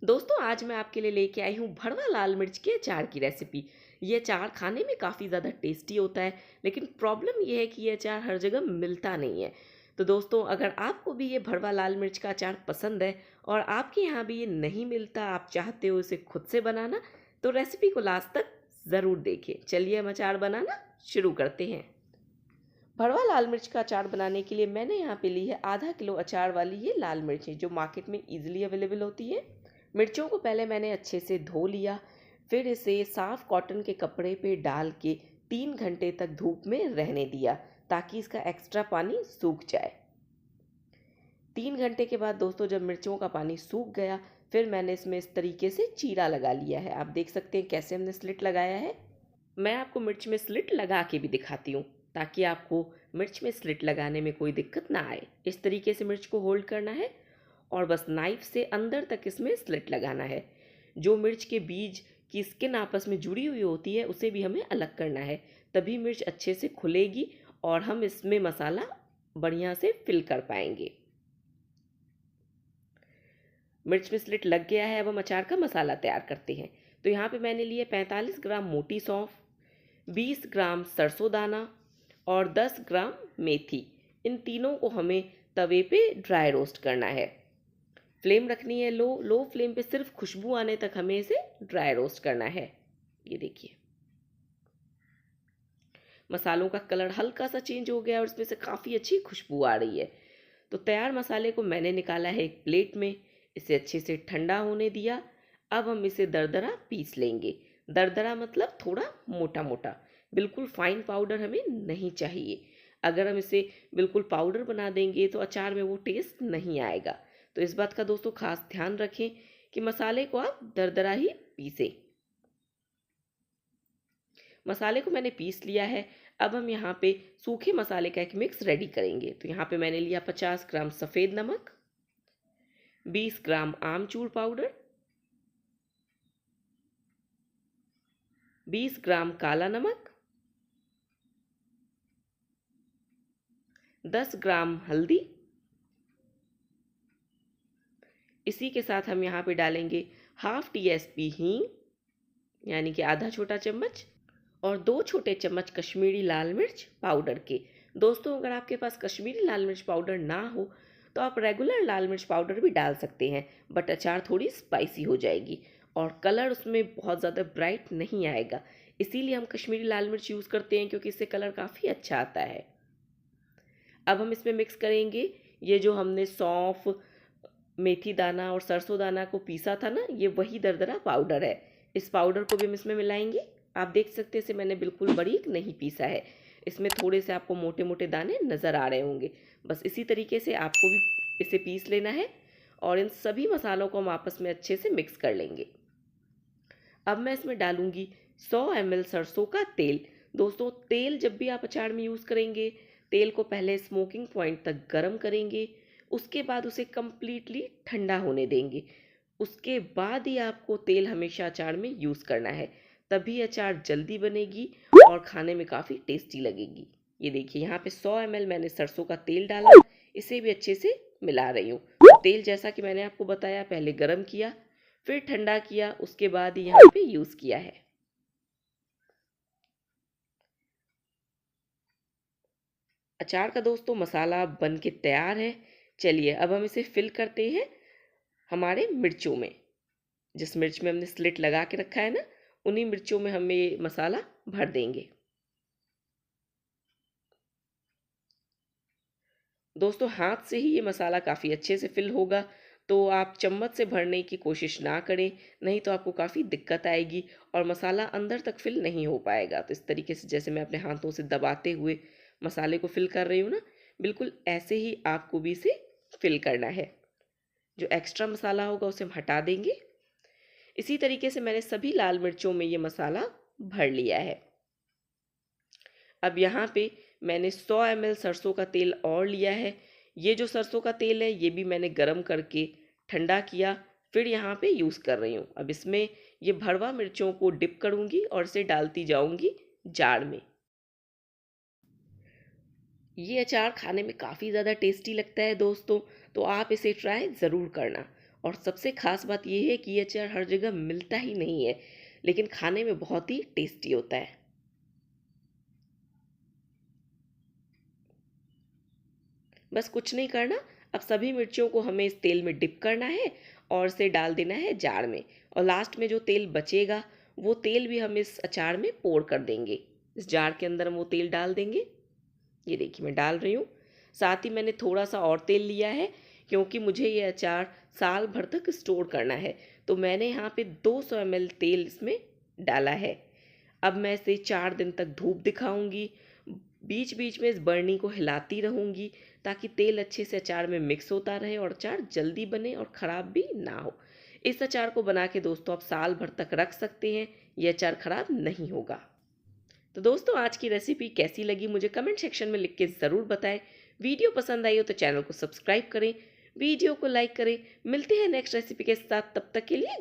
दोस्तों आज मैं आपके लिए लेके आई हूँ भरवा लाल मिर्च के अचार की रेसिपी। ये अचार खाने में काफ़ी ज़्यादा टेस्टी होता है, लेकिन प्रॉब्लम ये है कि ये अचार हर जगह मिलता नहीं है। तो दोस्तों अगर आपको भी ये भरवा लाल मिर्च का अचार पसंद है और आपके यहाँ भी ये नहीं मिलता, आप चाहते हो इसे खुद से बनाना, तो रेसिपी को लास्ट तक ज़रूर देखें। चलिए हम अचार बनाना शुरू करते हैं। भरवा लाल मिर्च का अचार बनाने के लिए मैंने यहाँ पे ली है आधा किलो अचार वाली ये लाल मिर्चें, जो मार्केट में इजीली अवेलेबल होती है। मिर्चों को पहले मैंने अच्छे से धो लिया, फिर इसे साफ कॉटन के कपड़े पे डाल के 3 घंटे तक धूप में रहने दिया ताकि इसका एक्स्ट्रा पानी सूख जाए। 3 घंटे के बाद दोस्तों जब मिर्चों का पानी सूख गया, फिर मैंने इसमें इस तरीके से चीरा लगा लिया है। आप देख सकते हैं कैसे हमने स्लिट लगाया है। मैं आपको मिर्च में स्लिट लगा के भी दिखाती हूँ ताकि आपको मिर्च में स्लिट लगाने में कोई दिक्कत ना आए। इस तरीके से मिर्च को होल्ड करना है और बस नाइफ से अंदर तक इसमें स्लिट लगाना है। जो मिर्च के बीज की स्किन आपस में जुड़ी हुई होती है उसे भी हमें अलग करना है, तभी मिर्च अच्छे से खुलेगी और हम इसमें मसाला बढ़िया से फिल कर पाएंगे। मिर्च में स्लिट लग गया है, अब हम अचार का मसाला तैयार करते हैं। तो यहाँ पे मैंने लिए 45 ग्राम मोटी सौंफ, 20 ग्राम सरसों दाना और 10 ग्राम मेथी। इन तीनों को हमें तवे पे ड्राई रोस्ट करना है। फ्लेम रखनी है लो। लो फ्लेम पे सिर्फ खुशबू आने तक हमें इसे ड्राई रोस्ट करना है। ये देखिए मसालों का कलर हल्का सा चेंज हो गया और इसमें से काफ़ी अच्छी खुशबू आ रही है। तो तैयार मसाले को मैंने निकाला है एक प्लेट में, इसे अच्छे से ठंडा होने दिया। अब हम इसे दरदरा पीस लेंगे। दरदरा मतलब थोड़ा मोटा मोटा, बिल्कुल फाइन पाउडर हमें नहीं चाहिए। अगर हम इसे बिल्कुल पाउडर बना देंगे तो अचार में वो टेस्ट नहीं आएगा। तो इस बात का दोस्तों खास ध्यान रखें कि मसाले को आप दरदरा ही पीसें। मसाले को मैंने पीस लिया है। अब हम यहाँ पे सूखे मसाले का एक मिक्स रेडी करेंगे। तो यहाँ पे मैंने लिया 50 ग्राम सफ़ेद नमक, 20 ग्राम आमचूर पाउडर, 20 ग्राम काला नमक, 10 ग्राम हल्दी। इसी के साथ हम यहाँ पे डालेंगे हाफ टीएसपी हींग यानी कि आधा छोटा चम्मच, और 2 छोटे चम्मच कश्मीरी लाल मिर्च पाउडर के। दोस्तों अगर आपके पास कश्मीरी लाल मिर्च पाउडर ना हो तो आप रेगुलर लाल मिर्च पाउडर भी डाल सकते हैं, बट अचार थोड़ी स्पाइसी हो जाएगी और कलर उसमें बहुत ज़्यादा ब्राइट नहीं आएगा। इसीलिए हम कश्मीरी लाल मिर्च यूज़ करते हैं, क्योंकि इससे कलर काफ़ी अच्छा आता है। अब हम इसमें मिक्स करेंगे ये जो हमने सौंफ, मेथी दाना और सरसों दाना को पीसा था ना, ये वही दरदरा पाउडर है। इस पाउडर को भी हम इसमें मिलाएंगे। आप देख सकते हैं इसे मैंने बिल्कुल बारीक नहीं पीसा है, इसमें थोड़े से आपको मोटे मोटे दाने नज़र आ रहे होंगे। बस इसी तरीके से आपको भी इसे पीस लेना है और इन सभी मसालों को हम आपस में अच्छे से मिक्स कर लेंगे। अब मैं इसमें डालूंगी 100 ml सरसों का तेल। दोस्तों तेल जब भी आप अचार में यूज़ करेंगे, तेल को पहले स्मोकिंग पॉइंट तक गर्म करेंगे, उसके बाद उसे कम्प्लीटली ठंडा होने देंगे। उसके बाद ही आपको तेल हमेशा अचार में यूज़ करना है, तभी अचार जल्दी बनेगी और खाने में काफ़ी टेस्टी लगेगी। ये देखिए यहाँ पे 100 ml मैंने सरसों का तेल डाला, इसे भी अच्छे से मिला रही हूँ। तेल जैसा कि मैंने आपको बताया पहले गरम किया, फिर ठंडा किया, उसके बाद ही यहाँ पे यूज़ किया है। अचार का दोस्तों मसाला बन के तैयार है। चलिए अब हम इसे फिल करते हैं हमारे मिर्चों में। जिस मिर्च में हमने स्लिट लगा के रखा है ना, उन्हीं मिर्चों में हम ये मसाला भर देंगे। दोस्तों हाथ से ही ये मसाला काफ़ी अच्छे से फिल होगा, तो आप चम्मच से भरने की कोशिश ना करें, नहीं तो आपको काफ़ी दिक्कत आएगी और मसाला अंदर तक फिल नहीं हो पाएगा। तो इस तरीके से जैसे मैं अपने हाथों से दबाते हुए मसाले को फिल कर रही हूँ ना, बिल्कुल ऐसे ही आपको भी इसे फिल करना है। जो एक्स्ट्रा मसाला होगा उसे हम हटा देंगे। इसी तरीके से मैंने सभी लाल मिर्चों में ये मसाला भर लिया है। अब यहाँ पे मैंने 100 ml सरसों का तेल और लिया है। ये जो सरसों का तेल है ये भी मैंने गरम करके ठंडा किया, फिर यहाँ पे यूज़ कर रही हूँ। अब इसमें ये भरवा मिर्चों को डिप करूँगी और इसे डालती जाऊँगी जार में। ये अचार खाने में काफ़ी ज़्यादा टेस्टी लगता है दोस्तों, तो आप इसे ट्राई ज़रूर करना। और सबसे ख़ास बात ये है कि ये अचार हर जगह मिलता ही नहीं है, लेकिन खाने में बहुत ही टेस्टी होता है। बस कुछ नहीं करना, अब सभी मिर्चियों को हमें इस तेल में डिप करना है और इसे डाल देना है जार में। और लास्ट में जो तेल बचेगा वो तेल भी हम इस अचार में पोर कर देंगे। इस जार के अंदर हम वो तेल डाल देंगे। ये देखिए मैं डाल रही हूँ। साथ ही मैंने थोड़ा सा और तेल लिया है, क्योंकि मुझे ये अचार साल भर तक स्टोर करना है। तो मैंने यहाँ पे 200 ml तेल इसमें डाला है। अब मैं इसे 4 दिन तक धूप दिखाऊंगी। बीच बीच में इस बर्नी को हिलाती रहूंगी ताकि तेल अच्छे से अचार में मिक्स होता रहे और अचार जल्दी बने और ख़राब भी ना हो। इस अचार को बना के दोस्तों आप साल भर तक रख सकते हैं, ये अचार ख़राब नहीं होगा। तो दोस्तों आज की रेसिपी कैसी लगी मुझे कमेंट सेक्शन में लिख के ज़रूर बताएं। वीडियो पसंद आई हो तो चैनल को सब्सक्राइब करें, वीडियो को लाइक करें। मिलते हैं नेक्स्ट रेसिपी के साथ, तब तक के लिए